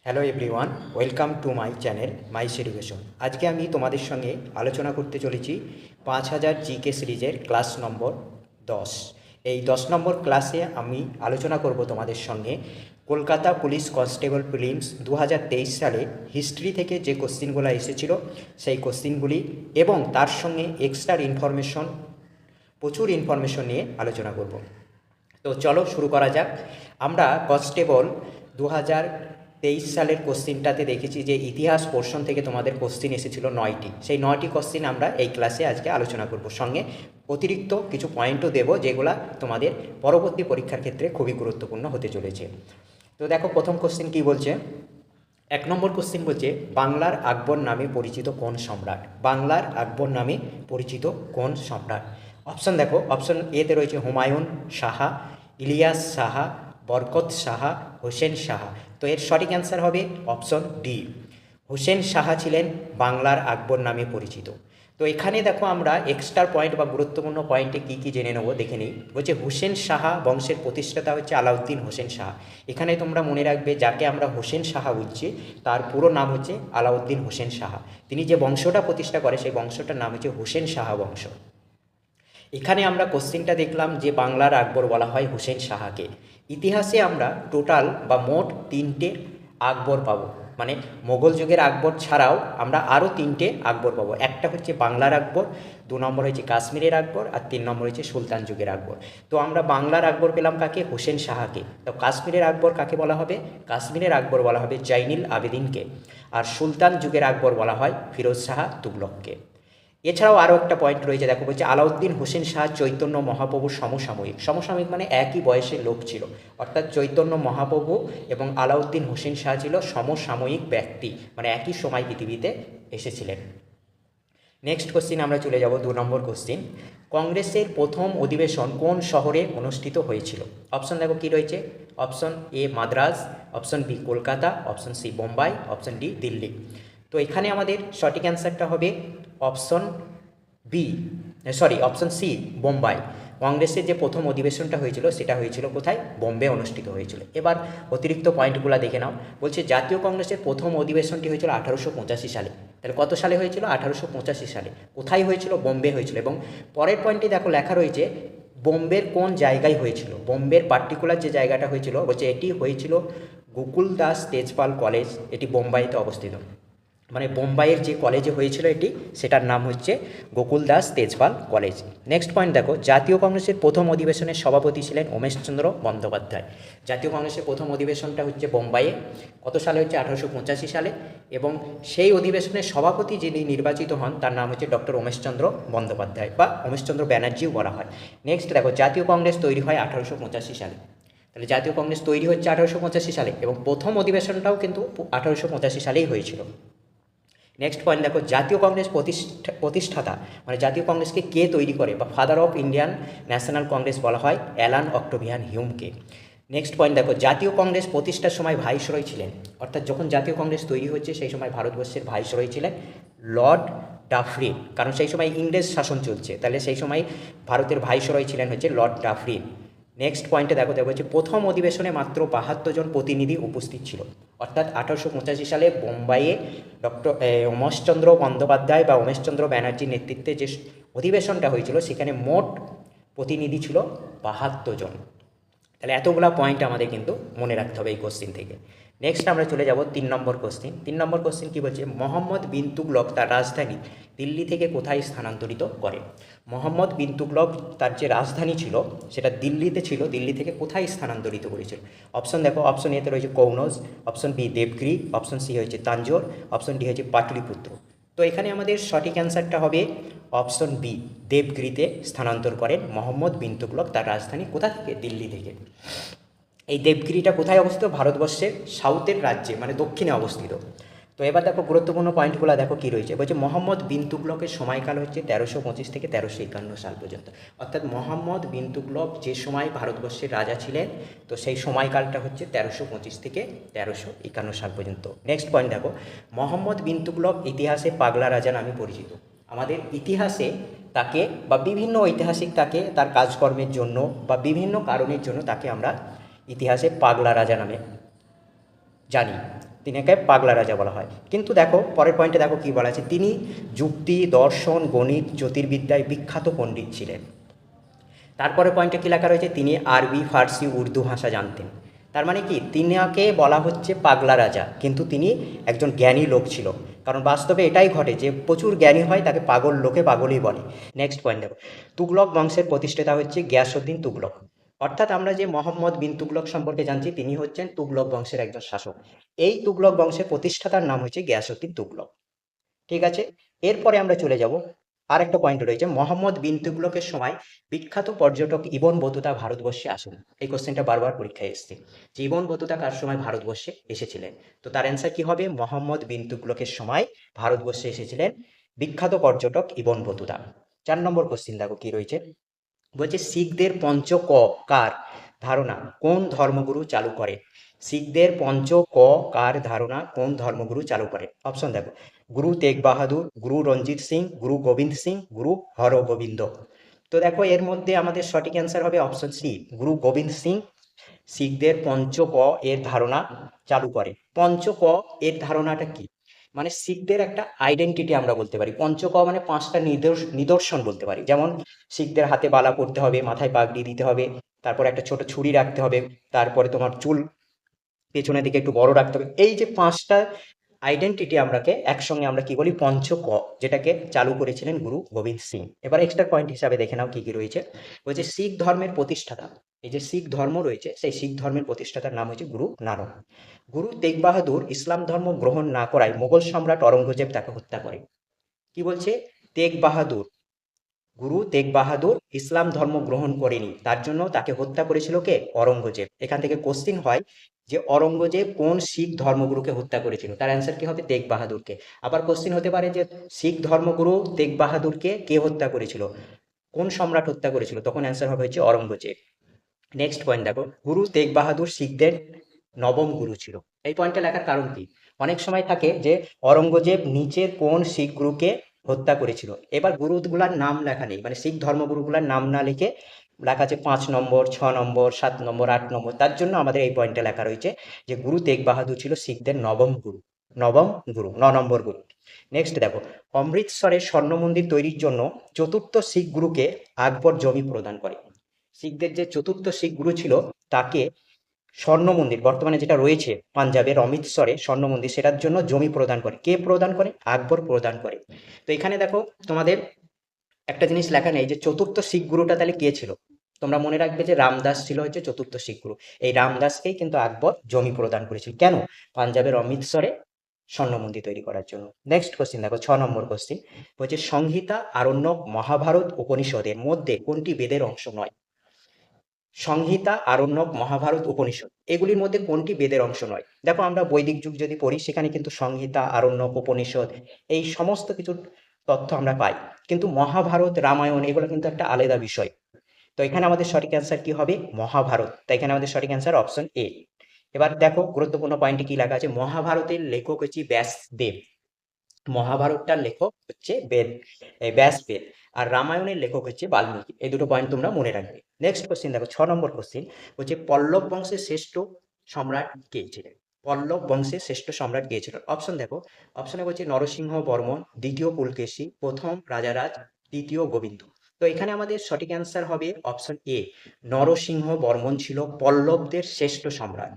Hello everyone, welcome to my channel মাইস education. আজকে আমি তোমাদের সঙ্গে আলোচনা করতে চলেছি 5000 জিকে সিরিজের ক্লাস নম্বর 10। এই 10 নম্বর ক্লাসে আমি আলোচনা করব তোমাদের সঙ্গে কলকাতা পুলিশ কনস্টেবল প্রিলিমস 2023 সালে হিস্ট্রি থেকে যে কোশ্চিনগুলো এসেছিল সেই কোশ্চিনগুলি এবং তার সঙ্গে এক্সট্রা ইনফরমেশন, প্রচুর ইনফরমেশন নিয়ে আলোচনা করব। তো চলো শুরু করা যাক। আমরা কনস্টেবল 2023 সালের কোশ্চিনটাতে দেখেছি যে ইতিহাস পোর্শন থেকে তোমাদের কোশ্চিন এসেছিল 9টি। সেই 9টি কোশ্চিন আমরা এই ক্লাসে আজকে আলোচনা করব, সঙ্গে অতিরিক্ত কিছু পয়েন্টও দেব যেগুলো তোমাদের পরবর্তী পরীক্ষার ক্ষেত্রে খুবই গুরুত্বপূর্ণ হতে চলেছে। তো দেখো প্রথম কোশ্চিন কি বলছে। 1 নম্বর কোশ্চিন বলছে বাংলার আকবর নামে পরিচিত কোন সম্রাট? বাংলার আকবর নামে পরিচিত কোন সম্রাট? অপশন দেখো, অপশন এতে রয়েছে হুমায়ুন সাহা, ইলিয়াস সাহা, বরকত সাহা, হোসেন সাহা। তো এর সঠিক অ্যান্সার হবে অপশন ডি। হোসেন সাহা ছিলেন বাংলার আকবর নামে পরিচিত। তো এখানে দেখো আমরা এক্সট্রা পয়েন্ট বা গুরুত্বপূর্ণ পয়েন্টে কী কী জেনে নেবো দেখে নিই। বলছে হোসেন সাহা বংশের প্রতিষ্ঠাতা হচ্ছে আলাউদ্দিন হোসেন সাহা। এখানে তোমরা মনে রাখবে যাকে আমরা হোসেন সাহা বলছি তার পুরো নাম হচ্ছে আলাউদ্দিন হোসেন সাহা। তিনি যে বংশটা প্রতিষ্ঠা করে সেই বংশটার নাম হচ্ছে হোসেন সাহা বংশ। এখানে আমরা কোশ্চিনটা দেখলাম যে বাংলার আকবর বলা হয় হোসেন সাহাকে। ইতিহাসে আমরা টোটাল বা মোট 3টে আকবর পাবো, মানে মোগল যুগের আকবর ছাড়াও আমরা আরও 3টে আকবর পাবো। একটা হচ্ছে বাংলার আকবর, 2 নম্বর হচ্ছে কাশ্মীরের আকবর, আর 3 নম্বর হচ্ছে সুলতান যুগের আকবর। তো আমরা বাংলার আকবর পেলাম কাকে? হোসেন সাহাকে। তো কাশ্মীরের আকবর কাকে বলা হবে? কাশ্মীরের আকবর বলা হবে জৈনুল আবেদিনকে। আর সুলতান যুগের আকবর বলা হয় ফিরোজ শাহ তুগলককে। এছাড়াও আরও একটা পয়েন্ট রয়েছে, দেখো বলছে আলাউদ্দিন হোসেন শাহ চৈতন্য মহাপ্রভুর সমসাময়িক। সমসাময়িক মানে একই বয়সের লোক ছিল, অর্থাৎ চৈতন্য মহাপ্রভু এবং আলাউদ্দিন হোসেন শাহ ছিল সমসাময়িক ব্যক্তি, মানে একই সময় পৃথিবীতে এসেছিলেন। নেক্সট কোশ্চিন আমরা চলে যাব 2 নম্বর কোশ্চিন। কংগ্রেসের প্রথম অধিবেশন কোন শহরে অনুষ্ঠিত হয়েছিল? অপশন দেখো কী রয়েছে। Option A Madras, option B Kolkata, option C Bombay, option D Delhi. তো এখানে আমাদের সঠিক অ্যান্সারটা হবে option B, option C Bombay. কংগ্রেসের যে প্রথম অধিবেশনটা হয়েছিল সেটা হয়েছিল কোথায়? বোম্বে অনুষ্ঠিত হয়েছিল। এবার অতিরিক্ত পয়েন্টগুলো দেখে নাও। বলছে জাতীয় কংগ্রেসের প্রথম অধিবেশনটি হয়েছিল 1885 সালে। তাহলে কত সালে হয়েছিল? 1885 সালে। কোথায় হয়েছিল? বোম্বে হয়েছিল। এবং পরের পয়েন্টটি দেখো লেখা রয়েছে বোম্বের কোন জায়গায় হয়েছিল। বোম্বের পার্টিকুলার যে জায়গাটা হয়েছিল বলছে এটি হয়েছিল গোকুল দাস তেজপাল কলেজ, এটি বোম্বাইতে অবস্থিত। মানে বোম্বাইয়ের যে কলেজে হয়েছিল এটি, সেটার নাম হচ্ছে Gokul Das Tejpal college. Next point দেখো, জাতীয় কংগ্রেসের প্রথম অধিবেশনের সভাপতি ছিলেন উমেশচন্দ্র বন্দ্যোপাধ্যায়। জাতীয় কংগ্রেসের প্রথম অধিবেশনটা হচ্ছে বোম্বাইয়ে। কত সালে হচ্ছে? 1885 সালে। এবং সেই অধিবেশনের সভাপতি যিনি নির্বাচিত হন তার নাম হচ্ছে ডক্টর উমেশচন্দ্র বন্দ্যোপাধ্যায় বা উমেশচন্দ্র ব্যানার্জিও বলা হয়। নেক্সট দেখো, জাতীয় কংগ্রেস তৈরি হয় 1885 সালে। তাহলে জাতীয় কংগ্রেস তৈরি হচ্ছে 1885 সালে এবং প্রথম অধিবেশনটাও কিন্তু 1885 সালেই হয়েছিল। নেক্সট পয়েন্ট দেখো, জাতীয় কংগ্রেস প্রতিষ্ঠাতা মানে জাতীয় কংগ্রেসকে কে তৈরি করে বা father of Indian national Congress বলা হয় অ্যালান অক্টোভিয়ান হিউমকে। নেক্সট পয়েন্ট দেখো, জাতীয় কংগ্রেস প্রতিষ্ঠার সময় ভাইসরয় ছিলেন, অর্থাৎ যখন জাতীয় কংগ্রেস তৈরি হচ্ছে সেই সময় ভারতবর্ষের ভাইসরয় ছিলেন লর্ড ডাফরিন, কারণ সেই সময় ইংরেজ শাসন চলছে, তাহলে সেই সময় ভারতের ভাইসরয় ছিলেন হচ্ছে লর্ড ডাফরিন। নেক্সট পয়েন্টে দেখো হচ্ছে প্রথম অধিবেশনে মাত্র 72 জন প্রতিনিধি উপস্থিত ছিল, অর্থাৎ 1885 সালে বোম্বাইয়ে ডক্টর উমেশচন্দ্র বন্দ্যোপাধ্যায় বা উমেশচন্দ্র ব্যানার্জির নেতৃত্বে যে অধিবেশনটা হয়েছিল সেখানে মোট প্রতিনিধি ছিল 72 জন। তাহলে এতগুলো পয়েন্ট আমাদের কিন্তু মনে রাখতে হবে এই কোশ্চিন থেকে। নেক্সট আমরা চলে যাব 3 নম্বর কোশ্চিন। 3 নম্বর কোশ্চিন কী বলছে? মোহাম্মদ বিন তুগলক তার রাজধানী দিল্লি থেকে কোথায় স্থানান্তরিত করে? মোহাম্মদ বিন তুগলক তার যে রাজধানী ছিল সেটা দিল্লিতে ছিল, দিল্লি থেকে কোথায় স্থানান্তরিত করেছিল? অপশন দেখো, অপশন এতে রয়েছে Kannauj, option B Devagiri, option C হয়েছে তাঞ্জোর, অপশন ডি হয়েছে পাটলিপুত্র। তো এখানে আমাদের সঠিক অ্যান্সারটা হবে অপশন বি, দেবগিরিতে স্থানান্তর করেন মোহাম্মদ বিন তুগলক তার রাজধানী। কোথা থেকে? দিল্লি থেকে। এই দেবগিরিটা কোথায় অবস্থিত? ভারতবর্ষের সাউথের রাজ্যে মানে দক্ষিণে অবস্থিত। তো এবার দেখো গুরুত্বপূর্ণ পয়েন্টগুলো দেখো কী রয়েছে। বলছে মোহাম্মদ বিন তুগলকের সময়কাল হচ্ছে 1325 থেকে 1351 সাল পর্যন্ত, অর্থাৎ মোহাম্মদ বিন তুগলক যে সময় ভারতবর্ষের রাজা ছিলেন তো সেই সময়কালটা হচ্ছে 1325 থেকে 1351 সাল পর্যন্ত। নেক্সট পয়েন্ট দেখো, মোহাম্মদ বিন তুগলক ইতিহাসে পাগলা রাজা নামে পরিচিত। আমাদের ইতিহাসে তাকে বা বিভিন্ন ঐতিহাসিক তাকে তার কাজকর্মের জন্য বা বিভিন্ন কারণের জন্য তাকে আমরা ইতিহাসে পাগলা রাজা নামে জানি। তিনাকে পাগলা রাজা বলা হয়। কিন্তু দেখো পরের পয়েন্টে দেখো কী বলা আছে, তিনি যুক্তি, দর্শন, গণিত, জ্যোতির্বিদ্যায় বিখ্যাত পণ্ডিত ছিলেন। তারপরে পয়েন্টে কী লেখা রয়েছে, তিনি আরবি, ফার্সি, উর্দু ভাষা জানতেন। তার মানে কি, তিনাকে বলা হচ্ছে পাগলা রাজা, কিন্তু তিনি একজন জ্ঞানী লোক ছিল। কারণ বাস্তবে এটাই ঘটে যে প্রচুর জ্ঞানী হয় তাকে পাগল, লোকে পাগলই বলে। নেক্সট পয়েন্ট দেখো, তুগলক বংশের প্রতিষ্ঠাতা হচ্ছে গিয়াসউদ্দিন তুগলক। অর্থাৎ আমরা যে মোহাম্মদ বিন তুগলক সম্পর্কে জানছি, তিনি হচ্ছেন তুগলক বংশের একজন শাসক। এই তুগলক বংশের প্রতিষ্ঠাতার নাম হচ্ছে গিয়াসউদ্দিন তুগলক। ঠিক আছে, এরপরে আমরা চলে যাব, আর একটা পয়েন্ট রয়েছে, মোহাম্মদ বিন তুগলকের সময় বিখ্যাত পর্যটক ইবন বতুতা ভারতবর্ষে আসেন। এই কোশ্চেনটা বারবার পরীক্ষায় এসেছে যে ইবন বতুতা কার সময় ভারতবর্ষে এসেছিলেন। তো তার অ্যান্সার কি হবে, মোহাম্মদ বিন তুগলকের সময় ভারতবর্ষে এসেছিলেন বিখ্যাত পর্যটক ইবন বতুতা। 4 নম্বর কোশ্চেন দেখো কি রয়েছে, বলছে শিখদের পঞ্চ ক কার ধারণা কোন ধর্মগুরু চালু করে। শিখদের পঞ্চ ক কার ধারণা কোন ধর্মগুরু চালু করে। অপশন দেখো, গুরু তেগ বাহাদুর, গুরু রঞ্জিত সিং, গুরু গোবিন্দ সিং, গুরু হরগোবিন্দ। তো দেখো এর মধ্যে আমাদের সঠিক অ্যান্সার হবে অপশন সি, গুরু গোবিন্দ সিং শিখদের পঞ্চ ক এর ধারণা চালু করে। পঞ্চ ক এর ধারণাটা কি, মানে শিখদের একটা আইডেন্টিটি আমরা বলতে পারি। পঞ্চক মানে 5টা নিদর্শন বলতে পারি। যেমন শিখদের হাতে বালা পরতে হবে, মাথায় পাগড়ি দিতে হবে, তারপর একটা ছোট ছুরি রাখতে হবে, তারপরে তোমার চুল পেছনের দিকে একটু বড় রাখতে হবে। এই যে 5টা আইডেন্টিটি আমরাকে একসঙ্গে আমরা কি বলি, পঞ্চক, যেটাকে চালু করেছিলেন গুরু গোবিন্দ সিং। এবার এক্সট্রা পয়েন্ট হিসাবে দেখে নাও কি কি রয়েছে। বলছে শিখ ধর্মের প্রতিষ্ঠাতা, এই যে শিখ ধর্ম রয়েছে সেই শিখ ধর্মের প্রতিষ্ঠাতার নাম হচ্ছে গুরু নানক। গুরু তেগ বাহাদুর ইসলাম ধর্ম গ্রহণ না করায় মোগল সম্রাট অরঙ্গজেব তাকে হত্যা করে। কি বলছে, তেগ বাহাদুর, গুরু তেগ বাহাদুর ইসলাম ধর্ম গ্রহণ করেনি, তার জন্য তাকে হত্যা করেছিল কে, অরঙ্গজেব। এখান থেকে কোশ্চিন হয় যে অরঙ্গজেব কোন শিখ ধর্মগুরুকে হত্যা করেছিল, তার অ্যান্সার কি হবে, তেগ বাহাদুরকে। আবার কোশ্চিন হতে পারে যে শিখ ধর্মগুরু তেগ বাহাদুরকে কে হত্যা করেছিল, কোন সম্রাট হত্যা করেছিল, তখন অ্যান্সার হবে হচ্ছে অরঙ্গজেব। নেক্সট পয়েন্ট দেখো, গুরু তেগ বাহাদুর শিখদের নবম গুরু ছিল। এই পয়েন্টটা লেখার কারণ কি, অনেক সময় থাকে যে অরঙ্গজেব নিচের কোন শিখ গুরুকে হত্যা করেছিল, এবার গুরুগুলার নাম লেখা নেই, মানে শিখ ধর্মগুরুগুলার নাম না লিখে লেখা আছে 5 নম্বর, 6 নম্বর, 7 নম্বর, 8 নম্বর। তার জন্য আমাদের এই পয়েন্টটা লেখা রয়েছে যে গুরু তেগ বাহাদুর ছিল শিখদের নবম গুরু, নবম গুরু, 9 নম্বর গুরু। নেক্সট দেখো, অমৃতসরের স্বর্ণ মন্দির তৈরির জন্য চতুর্থ শিখ গুরুকে আকবর জমি প্রদান করে। শিখদের যে চতুর্থ শিখ গুরু ছিল তাকে স্বর্ণ মন্দির, বর্তমানে যেটা রয়েছে পাঞ্জাবের অমৃতসরে স্বর্ণ মন্দির, সেটার জন্য জমি প্রদান করে। কে প্রদান করে, আকবর প্রদান করে। তো এখানে দেখো তোমাদের একটা জিনিস লেখা নেই যে চতুর্থ শিখ গুরুটা তাহলে কে ছিল। তোমরা মনে রাখবে যে রামদাস ছিল হচ্ছে চতুর্থ শিখ গুরু। এই রামদাসকেই কিন্তু আকবর জমি প্রদান করেছিল, কেন, পাঞ্জাবের অমৃতসরে স্বর্ণ মন্দির তৈরি করার জন্য। নেক্সট কোশ্চিন দেখো, 6 নম্বর কোশ্চিন বলছে সংহিতা, আরণ্যক, মহাভারত, উপনিষদের মধ্যে কোনটি বেদের অংশ নয়। সংহিতা, আরণ্যক, মহাভারত, উপনিষদ এগুলির মধ্যে কোনটি বেদের অংশ নয়। দেখো আমরা বৈদিক যুগ যদি পড়ি সেখানে কিন্তু সংহিতা, আরণ্যক, উপনিষদ এই সমস্ত কিছু তথ্য আমরা পাই, কিন্তু মহাভারত, রামায়ণ এগুলো কিন্তু একটা আলাদা বিষয়। তো এখানে আমাদের সঠিক অ্যান্সার কি হবে, মহাভারত। তাই এখানে আমাদের সঠিক অ্যান্সার অপশন এ। এবার দেখো গুরুত্বপূর্ণ পয়েন্টে কি লেখা আছে, মহাভারতের লেখক হচ্ছে ব্যাসদেব। মহাভারতটার লেখক হচ্ছে ব্যাসদেব, আর রামায়ণের লেখক হচ্ছে বাল্মীকি। এই দুটো পয়েন্ট তোমরা মনে রাখবে। নেক্সট কোশ্চিন দেখো, 6 নম্বর কোশ্চিন হচ্ছে পল্লব বংশের শ্রেষ্ঠ সম্রাট কে ছিলেন। পল্লব বংশের শ্রেষ্ঠ সম্রাট কে ছিলেন। অপশন দেখো, অপশনে বলছে নরসিংহ বর্মন, দ্বিতীয় পুলকেশী, প্রথম রাজারাজ, তৃতীয় গোবিন্দ। তো এখানে আমাদের সঠিক অ্যান্সার হবে অপশন এ, নরসিংহ বর্মন ছিল পল্লবদের শ্রেষ্ঠ সম্রাট।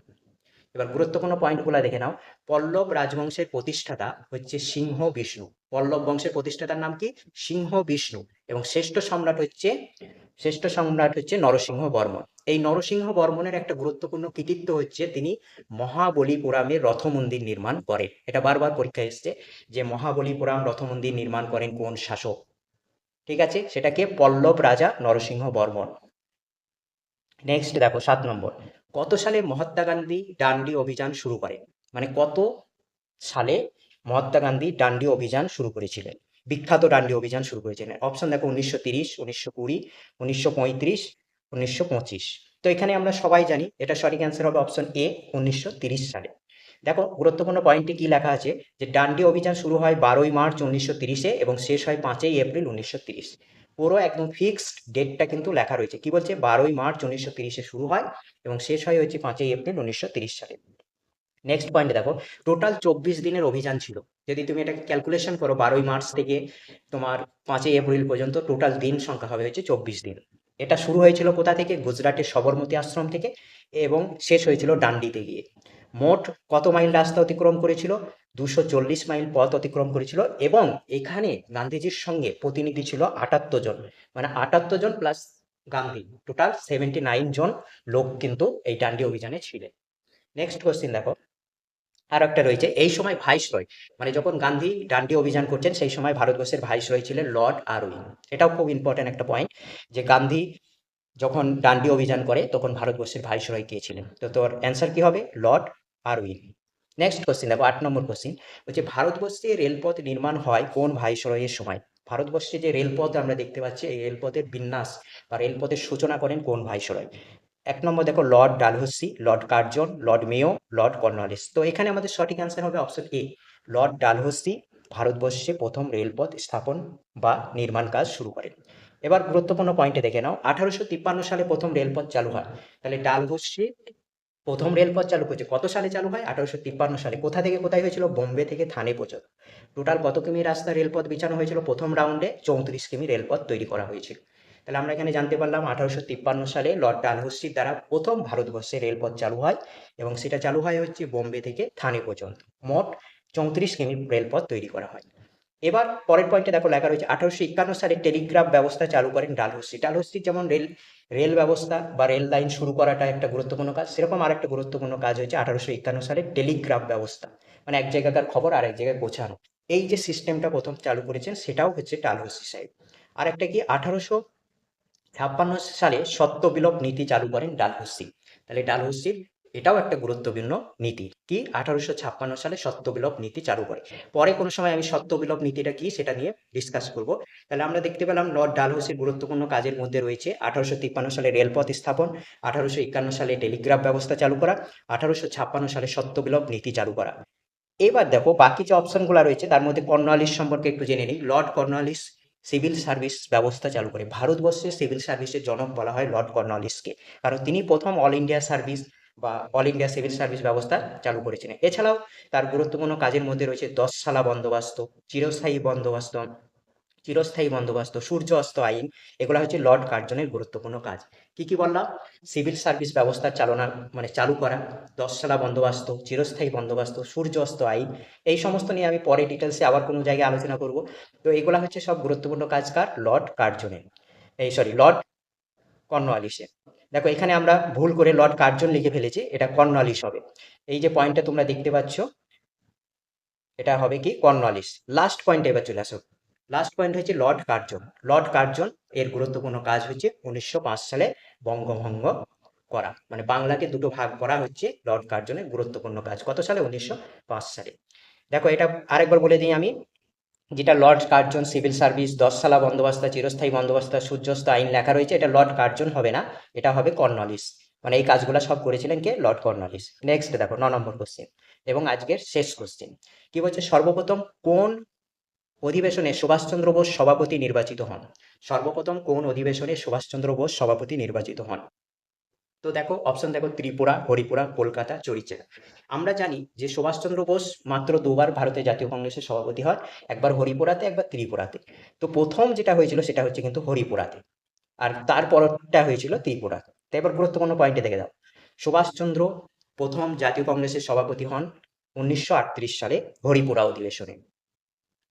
এবার গুরুত্বপূর্ণ পয়েন্টগুলো দেখে নাও। পল্লব রাজবংশের প্রতিষ্ঠাতা হচ্ছে সিংহ বিষ্ণু। পল্লব বংশের প্রতিষ্ঠাতার নাম কি, সিংহ বিষ্ণু। এবং শ্রেষ্ঠ সম্রাট হচ্ছে নরসিংহ বর্মন। এই নরসিংহ বর্মনের একটা গুরুত্বপূর্ণ কৃতিত্ব হচ্ছে তিনি মহাবলীপুরামে রথ মন্দির নির্মাণ করেন। এটা বারবার পরীক্ষায় এসছে যে মহাবলীপুরাম রথ মন্দির নির্মাণ করেন কোন শাসক। ঠিক আছে, সেটাকে পল্লব রাজা নরসিংহ বর্মন। নেক্সট দেখো 7 নম্বর, কত সালে মহাত্মা গান্ধী ডান্ডি অভিযান শুরু করেন, মানে কত সালে মহাত্মা গান্ধী ডান্ডি অভিযান শুরু করেছিলেন, বিখ্যাত ডান্ডি অভিযান শুরু করেছিলেন। অপশন দেখো 1930, 1920, 1935, 1925। তো এখানে আমরা সবাই জানি এটা সঠিক অ্যান্সার হবে অপশন এ, 1930 সালে। দেখো গুরুত্বপূর্ণ পয়েন্টে কি লেখা আছে যে ডান্ডি অভিযান শুরু হয় 12ই মার্চ 1930-এ এবং শেষ হয় 5ই এপ্রিল 1930। পুরো একদম ফিক্সড ডেটটা কিন্তু লেখা রয়েছে। কি বলছে, 12ই মার্চ 1930-এ শুরু হয় এবং শেষ হয় হচ্ছে 5ই এপ্রিল 1930 সালে। নেক্সট পয়েন্টে দেখো, টোটাল 24 দিনের অভিযান ছিল। যদি তুমি এটাকে ক্যালকুলেশন করো 12ই মার্চ থেকে তোমার 5ই এপ্রিল পর্যন্ত টোটাল দিন সংখ্যা হবে হচ্ছে 24 দিন। এটা শুরু হয়েছিল কোথা থেকে? গুজরাটের সবরমতী আশ্রম থেকে, এবং শেষ হয়েছিল ডান্ডিতে গিয়ে। মোট কত মাইল রাস্তা অতিক্রম করেছিল? 240 মাইল পথ অতিক্রম করেছিল, এবং এখানে গান্ধীজির সঙ্গে প্রতিনিধি ছিল 78 জন, মানে 78 জন প্লাস গান্ধী, টোটাল 79 জন লোক কিন্তু এই ডান্ডি অভিযানে ছিলেন। নেক্সট কোশ্চিন দেখো, আর একটা রয়েছে, এই সময় ভাইসরয়, মানে যখন গান্ধী ডান্ডি অভিযান করছেন সেই সময় ভারতবর্ষের ভাইসরয় ছিলেন লর্ড আরউইন। এটাও খুব ইম্পর্টেন্ট একটা পয়েন্ট, যে গান্ধী যখন ডান্ডি অভিযান করে তখন ভারতবর্ষের ভাইসরয় কে ছিলেন? তো তোর অ্যান্সার কি হবে? Lord Irwin. নেক্সট কোশ্চিন দেখো, 8 নম্বর কোশ্চিন হচ্ছে, ভারতবর্ষে রেলপথ নির্মাণ হয় কোন ভাইসরয়ের সময়? ভারতবর্ষে যে রেলপথ আমরা দেখতে পাচ্ছি, এই রেলপথের বিন্যাস বা রেলপথের সূচনা করেন কোন ভাইসরয়? 1 নম্বর দেখো, Lord Dalhousie, Lord Curzon, Lord Mayo, Lord Cornwallis. তো এখানে আমাদের সঠিক অ্যান্সার হবে অপশন এ, লর্ড ডালহৌসি ভারতবর্ষে প্রথম রেলপথ স্থাপন বা নির্মাণ কাজ শুরু করেন। এবার গুরুত্বপূর্ণ পয়েন্টে দেখে নাও, 1853 সালে প্রথম রেলপথ চালু হয়। তাহলে ডালহৌসি প্রথম রেলপথ চালু করেছে কত সালে? চালু হয় 1853 সালে। কোথা থেকে কোথায় হয়েছিল? বোম্বে থেকে থানে পর্যন্ত। টোটাল কত কিমি রাস্তা রেলপথ বিছানো হয়েছিল? প্রথম রাউন্ডে 34 কিমি রেলপথ তৈরি করা হয়েছিল। তাহলে আমরা এখানে জানতে পারলাম 1853 সালে লর্ড ডালহৌসির দ্বারা প্রথম ভারতবর্ষে রেলপথ চালু হয়, এবং সেটা চালু হয় হচ্ছে বোম্বে থেকে থানে পর্যন্ত। মোট 34 কিমি রেলপথ তৈরি করা হয়। এবার পরের পয়েন্টে দেখো, লেখা রয়েছে 1851 সালে টেলিগ্রাফ ব্যবস্থা চালু করেন ডালহৌসি। ডালহৌসির যেমন রেল ব্যবস্থা বা রেল লাইন শুরু করাটা একটা গুরুত্বপূর্ণ কাজ, সেরকম আরেকটা গুরুত্বপূর্ণ কাজ হয়েছে 1851 সালে টেলিগ্রাফ ব্যবস্থা, মানে এক জায়গাকার খবর আরেক জায়গায় পৌঁছানো। এই যে সিস্টেমটা প্রথম চালু করেছেন সেটাও হচ্ছে ডালহৌসি সাহেব। আর একটা কি, 1856 সালে সত্য বিলোপ নীতি চালু করেন ডালহৌসি। তাহলে ডালহৌসির এটাও একটা গুরুত্বপূর্ণ নীতি, কি 1856 সালে সত্য বিলোপ নীতি চালু করে। পরে কোনো সময় আমি সত্য বিলোপ নীতিটা কি সেটা নিয়ে ডিসকাস করব। তাহলে আমরা দেখতে পেলাম লর্ড ডালহৌসির গুরুত্বপূর্ণ কাজের মধ্যে রয়েছে 1853 সালে রেলপথ স্থাপন, 1851 সালে টেলিগ্রাফ ব্যবস্থা চালু করা, 1856 সালে সত্য বিলোপ নীতি চালু করা। এবার দেখো বাকি যে অপশনগুলো রয়েছে তার মধ্যে কর্নওয়ালিস সম্পর্কে একটু জেনে নিই। লর্ড কর্নওয়ালিস সিভিল সার্ভিস ব্যবস্থা চালু করে। ভারতবর্ষে সিভিল সার্ভিসের জনক বলা হয় লর্ড কর্নওয়ালিসকে, কারণ তিনি প্রথম অল ইন্ডিয়া সার্ভিস বা অল ইন্ডিয়া সিভিল সার্ভিস ব্যবস্থা চালু করেছিলেন। এছাড়াও তার গুরুত্বপূর্ণ কাজের মধ্যে রয়েছে 10 সালা বন্দোবস্ত, চিরস্থায়ী বন্দোবস্ত, সূর্য অস্ত আইন। এগুলো হচ্ছে লর্ড কার্জনের গুরুত্বপূর্ণ কাজ। কি কি বললাম? সিভিল সার্ভিস ব্যবস্থার চালনা, মানে চালু করা, 10 সালা বন্দোবস্ত, চিরস্থায়ী বন্দোবস্ত, সূর্য অস্ত আইন। এই সমস্ত নিয়ে আমি পরে ডিটেলসে আবার কোনো জায়গায় আলোচনা করব। তো এগুলা হচ্ছে সব গুরুত্বপূর্ণ কাজ কার? Lord কার্জনের, Lord কর্নওয়ালিসের। দেখো এখানে আমরা ভুল করে লর্ড কার্জন লিখে ফেলেছি, এটা কর্নওয়ালিস হবে। এই যে পয়েন্টটা তোমরা দেখতে পাচ্ছ, এটা হবে কি? কর্নওয়ালিস। লাস্ট পয়েন্টে এবার চলে আসো। লাস্ট পয়েন্ট হচ্ছে লর্ড কার্জন। লর্ড কার্জন এর গুরুত্বপূর্ণ কাজ হচ্ছে 1905 সালে বঙ্গভঙ্গ করা, মানে বাংলাকে দুটো ভাগ করা হচ্ছে লর্ড কার্জনের গুরুত্বপূর্ণ কাজ। কত সালে? 1905 সালে। দেখো এটা আরেকবার বলে দিই আমি, যেটা লর্ড কার্জন সিভিল সার্ভিস, 10 সালা বন্দোবস্ত, চিরস্থায়ী বন্দোবস্ত, সূর্যস্ত আইন লেখা রয়েছে, এটা লর্ড কার্জন হবে না, এটা হবে কর্নওয়ালিস। মানে এই কাজগুলো সব করেছিলেন কে? Lord Cornwallis. নেক্সট দেখো 9 নম্বর কোশ্চেন এবং আজকের শেষ কোশ্চেন। কি বলছে? সর্বপ্রথম কোন অধিবেশনে সুভাষচন্দ্র বোস সভাপতি নির্বাচিত হন? সর্বপ্রথম কোন অধিবেশনে সুভাষচন্দ্র বোস সভাপতি নির্বাচিত হন? তো দেখো অপশন দেখো, ত্রিপুরা, হরিপুরা, কলকাতা, চরিচেরা। আমরা জানি যে সুভাষচন্দ্র বোস মাত্র দুবার ভারতের জাতীয় কংগ্রেসের সভাপতি হয়, একবার হরিপুরাতে একবার ত্রিপুরাতে। তো প্রথম যেটা হয়েছিল সেটা হচ্ছে কিন্তু হরিপুরাতে, আর তারপরটা হয়েছিল ত্রিপুরাতে। তো এবার গুরুত্বপূর্ণ পয়েন্টে দেখে দাও, সুভাষচন্দ্র প্রথম জাতীয় কংগ্রেসের সভাপতি হন 1938 সালে হরিপুরা অধিবেশনে।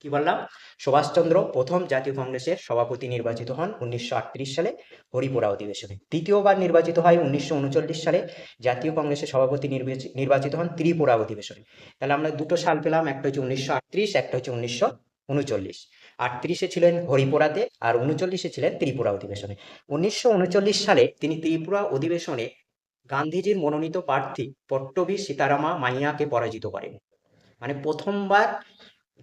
কি বললাম? সুভাষচন্দ্র প্রথম জাতীয় কংগ্রেসের সভাপতি নির্বাচিত হন 1938 সালে হরিপুরা অধিবেশনে। দ্বিতীয়বার নির্বাচিত হয় 1939 সালে, জাতীয় কংগ্রেসের সভাপতি নির্বাচিত হন ত্রিপুরা অধিবেশনে। তাহলে আমরা দুটো সাল পেলাম, একটা হচ্ছে 1938, একটা হচ্ছে 1939। 38-এ ছিলেন হরিপুরাতে আর 39-এ ছিলেন ত্রিপুরা অধিবেশনে। 1939 সালে তিনি ত্রিপুরা অধিবেশনে গান্ধীজির মনোনীত প্রার্থী পট্টবী সীতারামা মাইয়াকে পরাজিত করেন। মানে প্রথমবার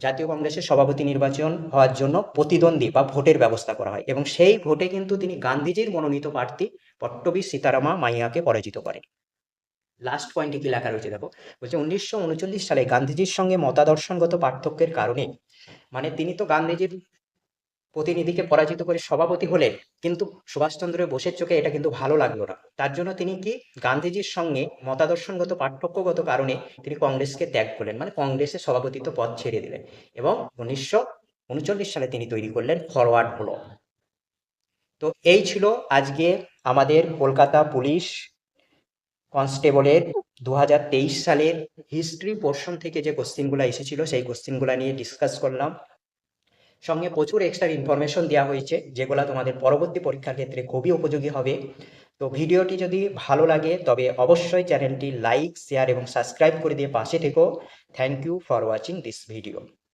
জাতীয় কংগ্রেসের সভাপতি নির্বাচন হওয়ার জন্য প্রতিদ্বন্দ্বী বা ভোটের ব্যবস্থা করা হয়, এবং সেই ভোটে কিন্তু তিনি গান্ধীজির মনোনীত প্রার্থী পট্টবী সীতারামা মাইয়াকে পরাজিত করেন। লাস্ট পয়েন্টে কি লেখা রয়েছে দেখো, বলছে 1939 সালে গান্ধীজির সঙ্গে মতাদর্শনগত পার্থক্যের কারণে, মানে তিনি তো গান্ধীজির প্রতিনিধিকে পরাজিত করে সভাপতি হলেন, কিন্তু সুভাষচন্দ্র বোসের চোখে এটা কিন্তু ভালো লাগলো না। তার জন্য তিনি কি গান্ধীজির সঙ্গে মতাদর্শনগত পার্থক্যগত কারণে তিনি কংগ্রেসকে ত্যাগ করলেন, মানে কংগ্রেসের সভাপতিত্ব পদ ছেড়ে দিলেন এবং 1939 সালে তিনি তৈরি করলেন ফরওয়ার্ড ব্লক। তো এই ছিল আজকে আমাদের কলকাতা পুলিশ কনস্টেবলের 2023 সালের হিস্ট্রি পোর্শন থেকে যে কোশ্চেনগুলো এসেছিল সেই কোশ্চেনগুলো নিয়ে ডিসকাস করলাম। সঙ্গে প্রচুর এক্সট্রা ইনফরমেশন দেওয়া হয়েছে যেগুলো তোমাদের পরবর্তী পরীক্ষার ক্ষেত্রে খুবই উপযোগী হবে। তো ভিডিওটি যদি ভালো লাগে তবে অবশ্যই চ্যানেলটি লাইক, শেয়ার এবং সাবস্ক্রাইব করে দিয়ে পাশে থেকো। Thank you for watching this video.